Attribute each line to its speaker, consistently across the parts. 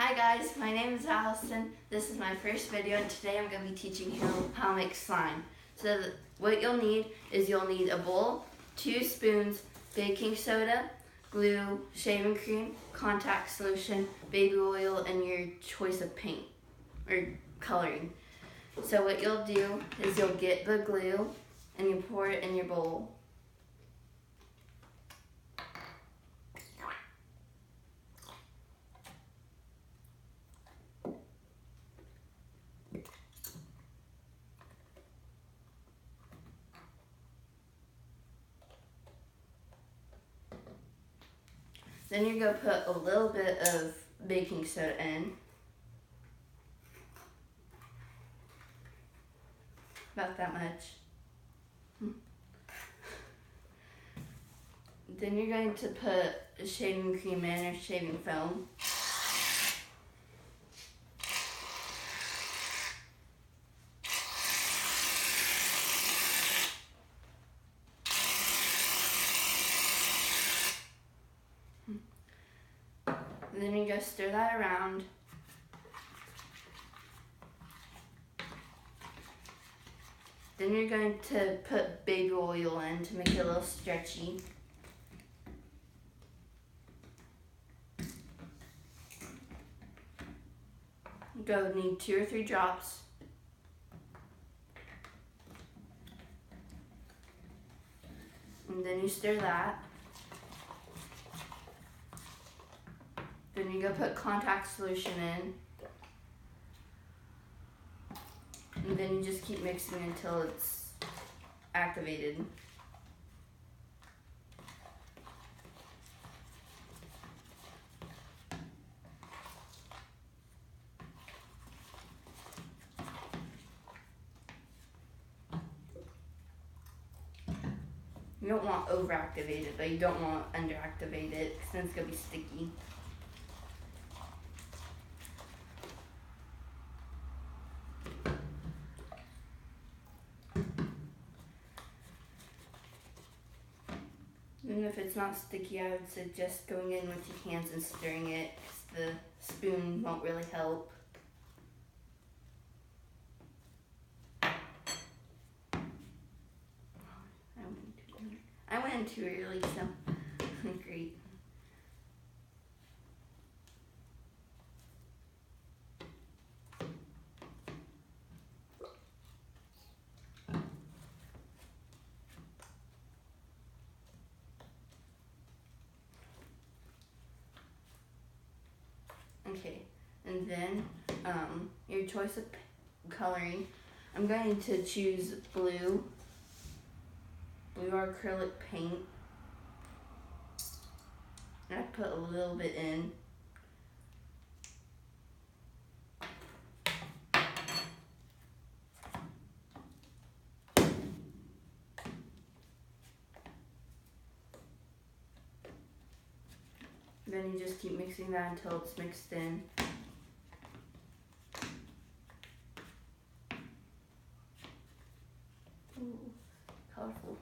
Speaker 1: Hi guys, my name is Allison. This is my first video and today I'm going to be teaching you how to make slime. So what you'll need is you'll need a bowl, 2 spoons, baking soda, glue, shaving cream, contact solution, baby oil, and your choice of paint or coloring. So what you'll do is you'll get the glue and you pour it in your bowl. Then you're going to put a little bit of baking soda in. About that much. Then you're going to put shaving cream in or shaving foam. And then you go stir that around. Then you're going to put baby oil in to make it a little stretchy. Go need 2 or 3 drops. And then you stir that. Then you go put contact solution in. And then you just keep mixing until it's activated. You don't want overactivated, but you don't want underactivated because then it's going to be sticky. And if it's not sticky, I would suggest going in with your hands and stirring it because the spoon won't really help. I went in too early, so great. Okay, and then your choice of coloring. I'm going to choose blue or acrylic paint. And I put a little bit in. Then you just keep mixing that until it's mixed in. Ooh, colorful.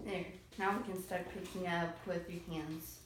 Speaker 1: There, now we can start picking up with your hands.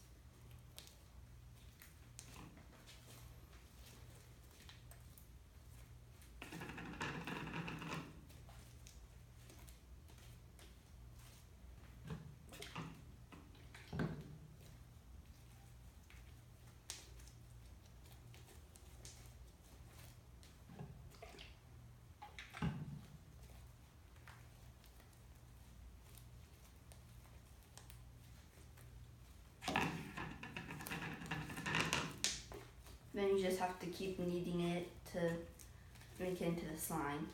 Speaker 1: Then you just have to keep kneading it to make it into the slime.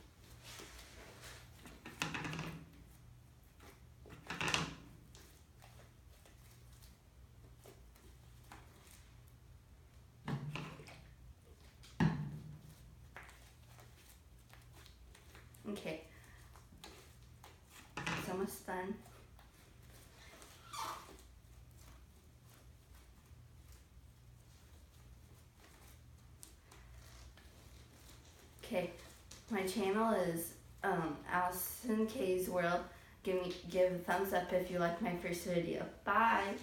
Speaker 1: Okay. almost done. Okay, my channel is Allison K's World. Give a thumbs up if you like my first video. Bye!